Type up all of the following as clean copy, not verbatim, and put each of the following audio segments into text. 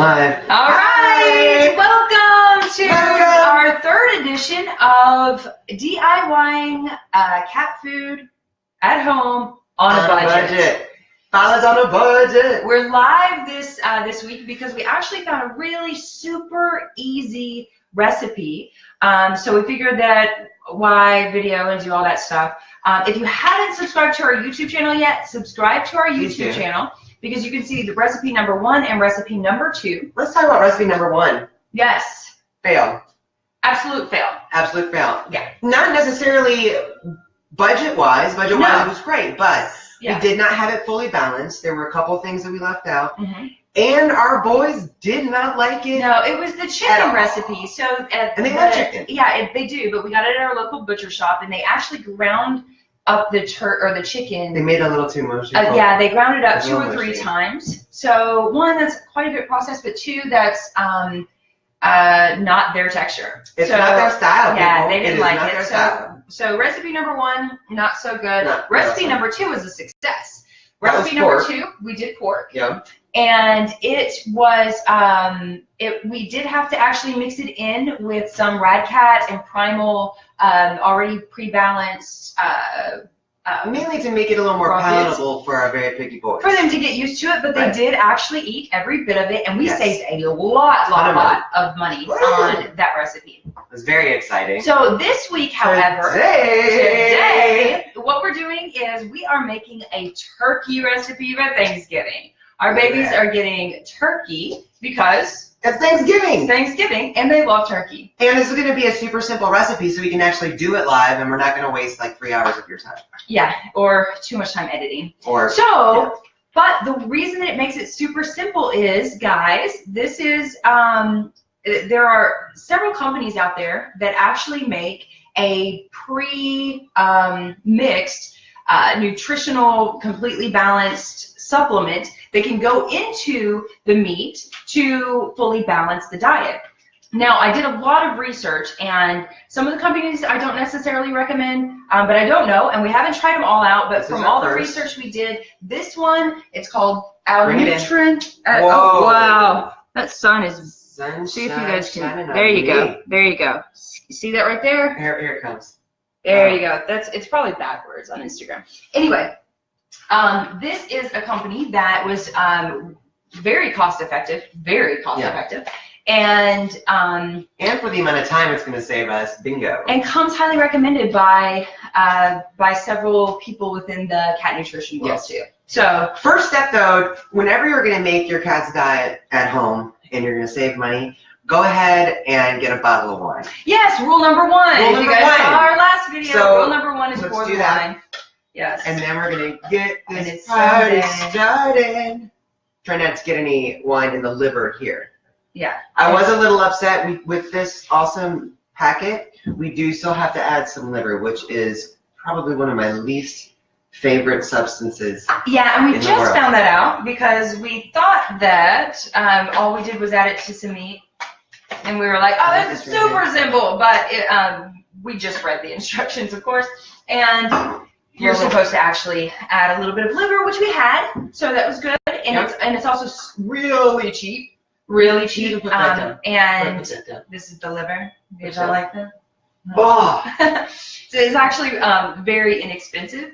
Live. All right, welcome to our third edition of DIYing cat food at home on a budget. Fellas on a budget. We're live this week because we actually found a really super easy recipe. So we figured that why video and do all that stuff. If you haven't subscribed to our YouTube channel yet, subscribe to our YouTube channel, because you can see the recipe number 1 and recipe number 2. Let's talk about recipe number 1. Yes. Fail. Absolute fail. Absolute fail. Yeah. Not necessarily budget-wise. Budget-wise, it was great, but we did not have it fully balanced. There were a couple things that we left out. And our boys did not like it. No, it was the chicken recipe. So and they love chicken. Yeah, they do. But we got it at our local butcher shop, and they actually ground up the chicken. They made it a little too much. Yeah, they ground it up 2 or 3 times. So 1, that's quite a bit processed, but 2, that's not their texture. It's not their style. Yeah, people. they didn't like it. So recipe number 1, not so good. Recipe number 2 was a success. Recipe number 2, we did pork. Yeah. And it was, we did have to actually mix it in with some Rad Cat and Primal, already pre-balanced. Mainly to make it a little more palatable for our very picky boys. For them to get used to it, but they did actually eat every bit of it, and we saved a lot of money on that recipe. It was very exciting. So this week, however, today, what we're doing is we are making a turkey recipe for Thanksgiving. Our babies are getting turkey because it's Thanksgiving. It's Thanksgiving, and they love turkey. And this is going to be a super simple recipe, so we can actually do it live, and we're not going to waste like 3 hours of your time. Yeah, or too much time editing. But the reason it makes it super simple is, guys, this is there are several companies out there that actually make a pre-mixed nutritional, completely balanced supplement that can go into the meat to fully balance the diet. Now, I did a lot of research, and some of the companies I don't necessarily recommend, but I don't know, and we haven't tried them all out, but from all the research we did, this one, it's called Nutrient. Oh, wow. That sun is, see if you guys can, there you go, there you go. See that right there? Here it comes. There you go. It's probably backwards on Instagram. Anyway, this is a company that was very cost effective, and for the amount of time it's going to save us, bingo. And comes highly recommended by several people within the cat nutrition world too. So first step though, whenever you're going to make your cat's diet at home and you're going to save money, go ahead and get a bottle of wine. Yes, rule number 1. If you guys saw our last video, rule number 1 is pour the wine. Yes. And then we're going to get this party started. Try not to get any wine in the liver here. Yeah. I was a little upset with this awesome packet. We do still have to add some liver, which is probably one of my least favorite substances. Yeah, and we just found that out because we thought that all we did was add it to some meat. And we were like, oh, that's super simple. But we just read the instructions, of course. And you're supposed to actually add a little bit of liver, which we had. So that was good. And it's also really cheap. Really cheap. And this is the liver. Did y'all like that? Oh. So it's actually very inexpensive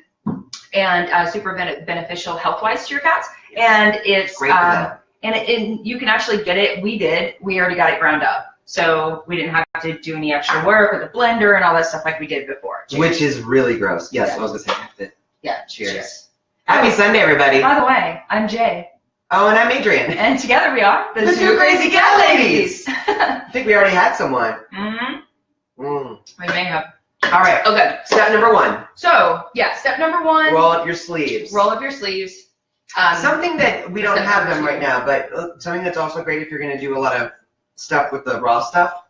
and super beneficial health-wise to your cats. And it's great for them. And you can actually get it. We already got it ground up. So we didn't have to do any extra work with the blender and all that stuff like we did before. Cheers. Which is really gross. Yes, I was going to say have to. Yeah, cheers. Happy Sunday, everybody. By the way, I'm Jay. Oh, and I'm Adrian. And together we are the Two Crazy Cat Ladies. I think we already had someone. We may have. All right. Okay. Step number 1. So, yeah, step number 1. Roll up your sleeves. Roll up your sleeves. Something that we don't have them right now, but something that's also great if you're going to do a lot of stuff with the raw stuff.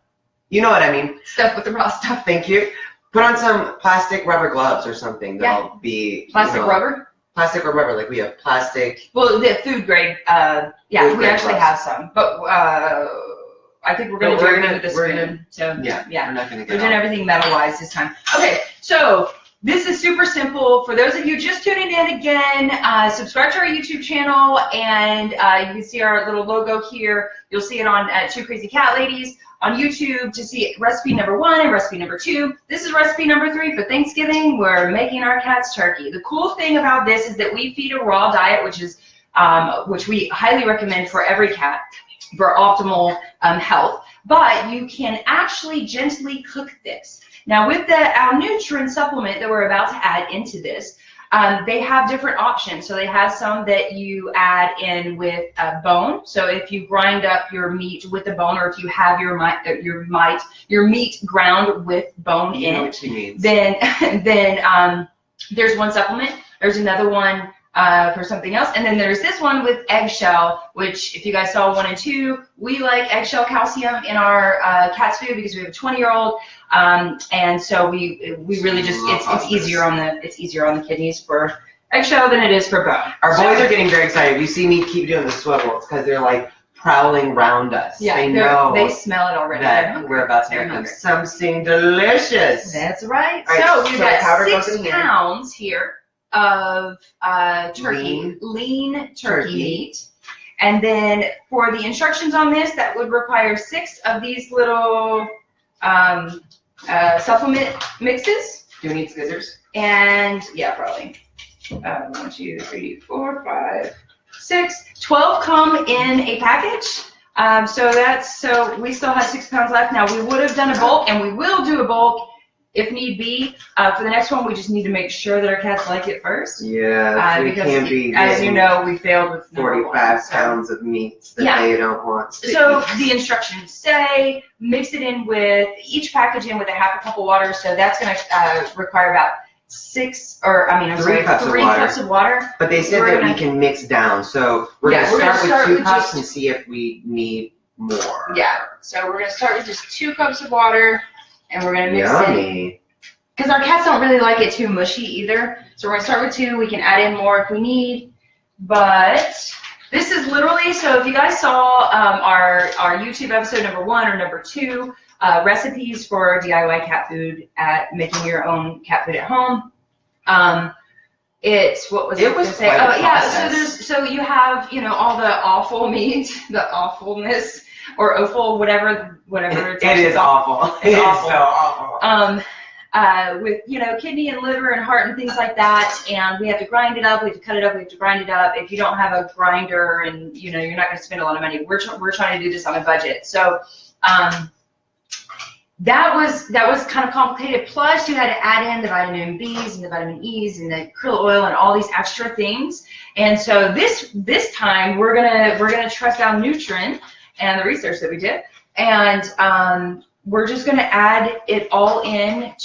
You know what I mean? Stuff with the raw stuff. Thank you. Put on some plastic rubber gloves or something. That'll be plastic rubber. Plastic or rubber, like we have plastic. Well, the food grade. Yeah, we actually have some, but I think we're going to do it with the screen. So yeah, we're not going to get. We're doing everything metal-wise this time. Okay, so this is super simple. For those of you just tuning in again, subscribe to our YouTube channel, and you can see our little logo here. You'll see it on Two Crazy Cat Ladies on YouTube to see recipe number 1 and recipe number 2. This is recipe number 3 for Thanksgiving. We're making our cats turkey. The cool thing about this is that we feed a raw diet, which we highly recommend for every cat for optimal health. But you can actually gently cook this. Now with the Nutrient supplement that we're about to add into this, they have different options. So they have some that you add in with bone. So if you grind up your meat with the bone, or if you have your meat ground with bone in it, then there's one supplement. There's another one for something else, and then there's this one with eggshell, which if you guys saw 1 and 2, we like eggshell calcium in our cat's food because we have a 20-year-old, and so we really just it's easier on the kidneys for eggshell than it is for bone. Our boys are getting very excited. You see me keep doing the swivels because they're like prowling around us. Yeah, they smell it already. That we're about to make them something delicious. That's right. So we've got 6 pounds here of lean turkey meat, and then for the instructions on this, that would require 6 of these little supplement mixes. Do we need scissors? And yeah, probably 1, 2, 3, 4, 5, 6, 12 come in a package. So we still have 6 pounds left. Now we would have done a bulk, and we will do a bulk if need be. For the next one, we just need to make sure that our cats like it first. Yeah, we because can't be as you know, we failed with 45 pounds of meat that they don't want. So the instructions say mix it in with each package in with a half a cup of water. So that's going to require about 3 cups of water. But they said that we can mix down. So we're going to start with 2 cups and see if we need more. Yeah. So we're going to start with just 2 cups of water. And we're going to mix it, because our cats don't really like it too mushy either. So we're going to start with 2. We can add in more if we need. But this is literally, so if you guys saw our YouTube episode number 1 or number 2, recipes for DIY cat food at making your own cat food at home. It's, what was it? Was say? Oh yeah, so you have, all the awful meat, the awfulness, or offal, whatever. It is awful. It's awful. So awful. With kidney and liver and heart and things like that, and we have to grind it up. We have to cut it up. We have to grind it up. If you don't have a grinder, and you're not going to spend a lot of money, we're trying to do this on a budget. So that was kind of complicated. Plus, you had to add in the vitamin B's and the vitamin E's and the krill oil and all these extra things. And so this time we're gonna trust our Nutrient and the research that we did, and we're just going to add it all in at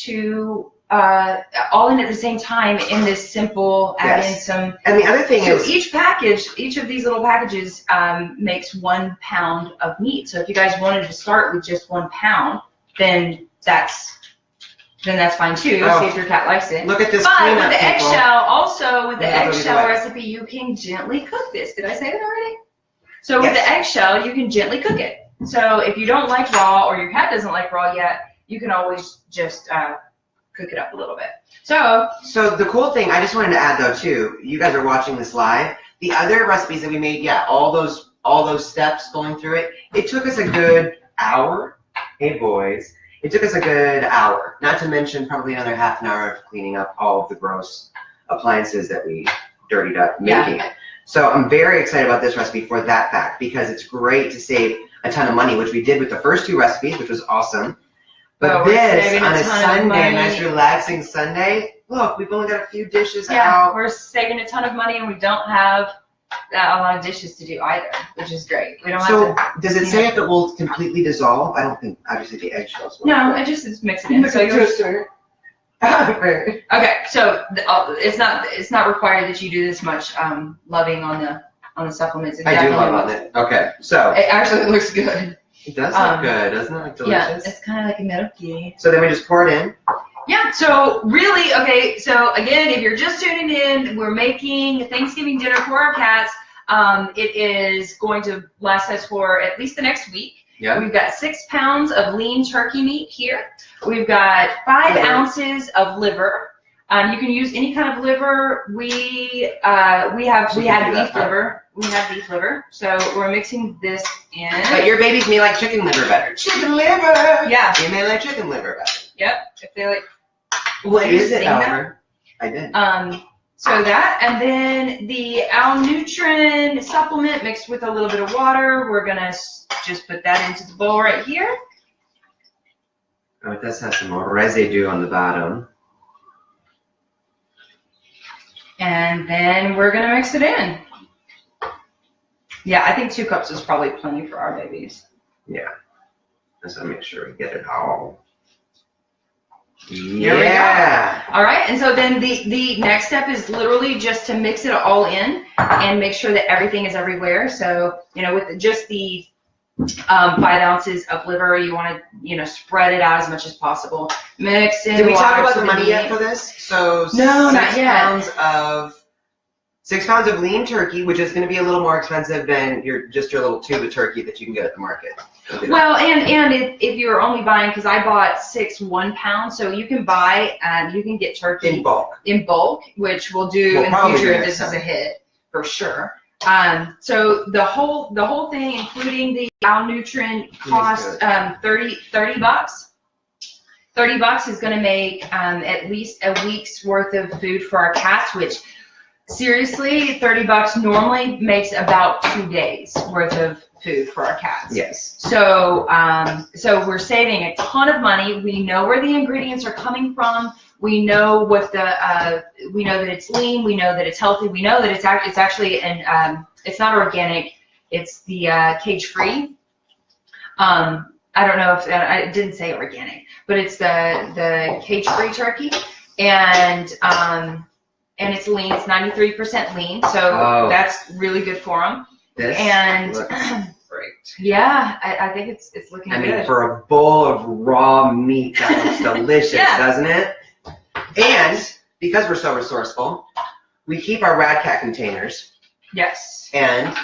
the same time in this simple, add in some. And the other thing is, each of these little packages makes 1 pound of meat. So if you guys wanted to start with just 1 pound, then that's fine too. See if your cat likes it. Look at this. But with the eggshell, with the eggshell recipe, you can gently cook this. Did I say that already? So with the eggshell, you can gently cook it. So if you don't like raw, or your cat doesn't like raw yet, you can always just cook it up a little bit. So the cool thing, I just wanted to add though too, you guys are watching this live. The other recipes that we made, all those steps going through it took us a good hour. Hey boys, it took us a good hour. Not to mention probably another half an hour of cleaning up all of the gross appliances that we dirtied up making it. So I'm very excited about this recipe for that fact, because it's great to save a ton of money, which we did with the first 2 recipes, which was awesome. But this on a Sunday, a nice relaxing Sunday, look, we've only got a few dishes out. Yeah, we're saving a ton of money, and we don't have a lot of dishes to do either, which is great. We don't have to. Does it say if it will completely dissolve? I don't think, obviously, the eggshells will. No, it just mix it in. So okay, so it's not required that you do this much loving on the supplements. I do love on it. Okay, so it actually looks good. It does look good, doesn't it? Like delicious. Yeah, it's kind of like a milky. So then we just pour it in. Yeah, so really, okay, so again, if you're just tuning in, we're making Thanksgiving dinner for our cats. It is going to last us for at least the next week. Yeah. We've got 6 pounds of lean turkey meat here. We've got 5 ounces of liver. You can use any kind of liver. We had beef liver. We have beef liver. So we're mixing this in. But your babies may like chicken liver better. Chicken liver. Yeah. They may like chicken liver better. Yep. If they like. What is it, Albert? I did. So that, and then the Al-Nutrin supplement mixed with a little bit of water. We're gonna just put that into the bowl right here. Oh, it does have some residue on the bottom. And then we're gonna mix it in. Yeah, I think 2 cups is probably plenty for our babies. Yeah. Let's make sure we get it all. Here we go. All right, and so then the next step is literally just to mix it all in and make sure that everything is everywhere. So, with just the 5 ounces of liver, you want to, spread it out as much as possible. Mix in. Did we talk about the money yet for this? So no, not yet. 6 pounds of lean turkey, which is going to be a little more expensive than your little tube of turkey that you can get at the market. Well, and if you're only buying, because I bought 6 1 pound, so you can buy, you can get turkey in bulk, which we'll do in the future if this is a hit for sure. So the whole thing, including the Al-Nutrin, costs $30. $30 is going to make at least a week's worth of food for our cats, which seriously, $30 normally makes about 2 days worth of food for our cats. Yes. So, so we're saving a ton of money. We know where the ingredients are coming from. We know what we know that it's lean. We know that it's healthy. We know that it's actually it's not organic. It's the cage-free. I don't know if I didn't say organic, but it's the cage-free turkey, and it's lean. It's 93% lean, so that's really good for them. This and looks great. Yeah, I think it's looking good. I mean, for a bowl of raw meat, that looks delicious, doesn't it? And because we're so resourceful, we keep our Rad Cat containers. Yes. And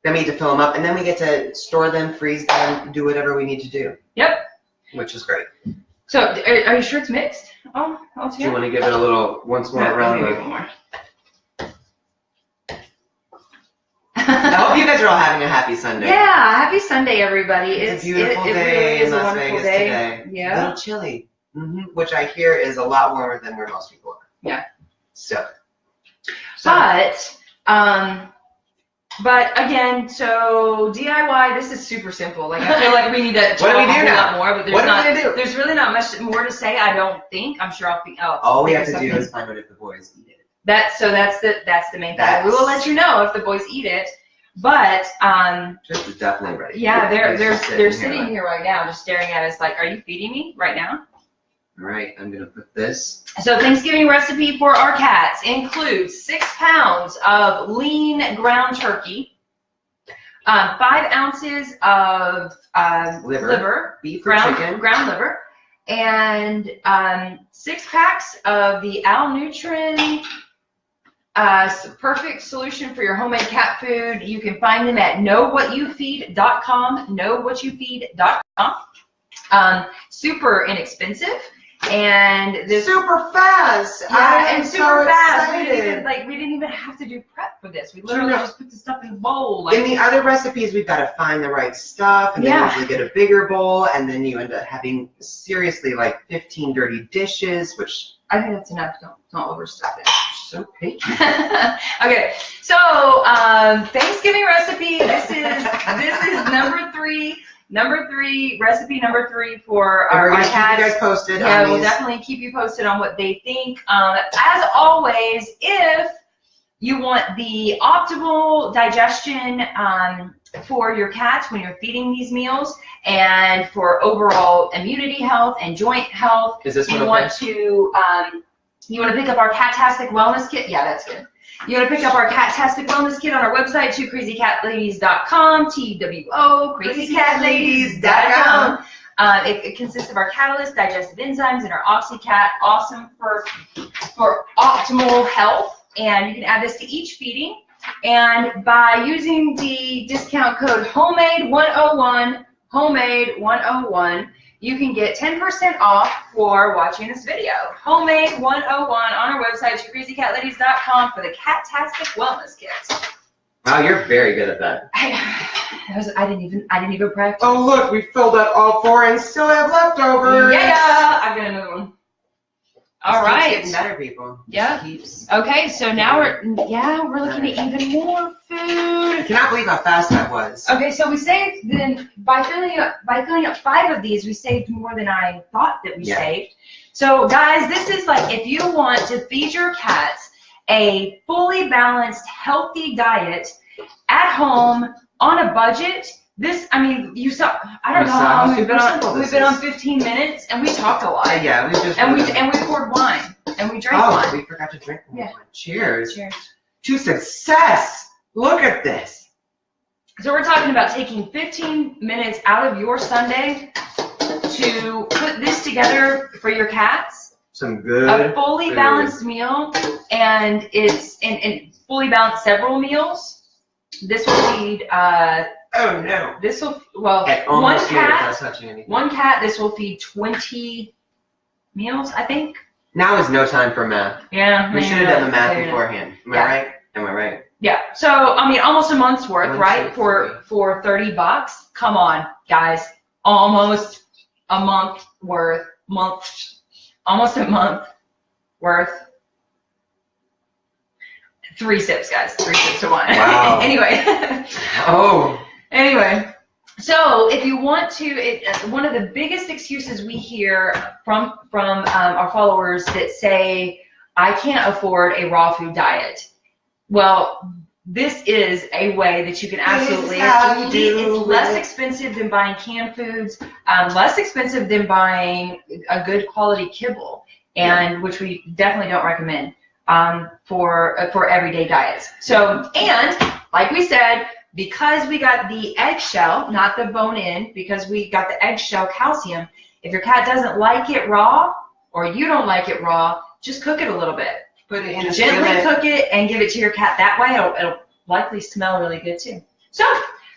then we get to fill them up, and then we get to store them, freeze them, do whatever we need to do. Yep. Which is great. So, are you sure it's mixed? Oh, do you want to give it a little, once more around the... more. I hope you guys are all having a happy Sunday. Yeah, happy Sunday, everybody. It's a beautiful day really in Las Vegas today. Yeah. A little chilly, which I hear is a lot warmer than where most people are. Yeah. So. But again, so DIY, this is super simple. Like, I feel like we need to talk a lot more, but there's really not much more to say, I don't think. I'm sure all we have to do is find out if the boys eat it. That's the main thing. We will let you know if the boys eat it. But Trish is definitely ready. Yeah, they're sitting here right now, just staring at us like, "Are you feeding me right now?" All right, I'm gonna put this. So Thanksgiving recipe for our cats includes 6 pounds of lean ground turkey, 5 ounces of liver, beef or chicken, ground liver, and 6 packs of the Al-Nutrin. Perfect solution for your homemade cat food. You can find them at knowwhatyoufeed.com, knowwhatyoufeed.com. Super inexpensive. And this super fast. Yeah, super fast. We didn't even have to do prep for this. We literally just put the stuff in a bowl. In the other recipes, we've got to find the right stuff, and then usually get a bigger bowl, and then you end up having seriously like 15 dirty dishes, which I think that's enough. Don't overstuff it. So patient. Okay, so Thanksgiving recipe. This is number 3. Recipe number 3 for our cats. Keep you guys posted. Yeah, we'll definitely keep you posted on what they think. As always, if you want the optimal digestion for your cats when you're feeding these meals, and for overall immunity health and joint health, you want to pick up our Catastic Wellness Kit. Yeah, that's good. You want to pick up our Catastic Wellness Kit on our website, twocrazycatladies.com, TWO, crazycatladies.com. It consists of our Catalyst, digestive enzymes, and our OxyCat, awesome for optimal health. And you can add this to each feeding. And by using the discount code HOMEMADE101, HOMEMADE101, you can get 10% off for watching this video. Homemade 101 on our website, crazycatladies.com for the Catastic Wellness Kit. Wow, you're very good at that. I didn't even practice. Oh look, we filled up all 4 and still have leftovers. Yeah, I've got another one. All Keeps right. getting better, people. Yeah. Okay, so now we're looking at even more food. I cannot believe how fast that was. Okay, so we saved then by filling up 5 of these, we saved more than I thought that we saved. So guys, this is like if you want to feed your cats a fully balanced, healthy diet at home on a budget. This, I mean, you saw. I don't know how long we've been on. We've been on 15 minutes, and we talked a lot. Yeah, we just. And we poured wine, and we drank wine. Oh, we forgot to drink wine. Yeah. Cheers. Cheers. To success. Look at this. So we're talking about taking 15 minutes out of your Sunday to put this together for your cats. Some good. A fully balanced meal, and it's and fully balanced several meals. This will feed. Oh no. This will one cat. This will feed 20 meals, I think. Now is no time for math. Yeah. We should have done the math beforehand. Am I right? Am I right? Yeah. So I mean, almost a month's worth, right? For $30. Come on, guys. Almost a month worth. Almost a month worth. 3 sips, guys. 3 sips to wine. Wow. Anyway. Anyway, so if you want to, one of the biggest excuses we hear from our followers that say, I can't afford a raw food diet. Well, this is a way that you can absolutely eat. It's less expensive than buying canned foods, less expensive than buying a good quality kibble, and which we definitely don't recommend for everyday diets. So, and like we said, because we got the eggshell, not the bone-in, because we got the eggshell calcium, if your cat doesn't like it raw, or you don't like it raw, just cook it a little bit. Put it in a Gently cook it and give it to your cat. That way, it'll likely smell really good too. So,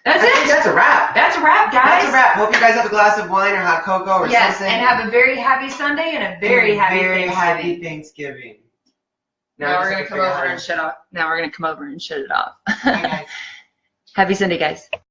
that's it. That's a wrap. That's a wrap, guys. That's a wrap. Hope you guys have a glass of wine or hot cocoa or something. Yes, and have a very happy Sunday and a very happy Thanksgiving. Now we're going to come over and shut it off. Happy Sunday, guys.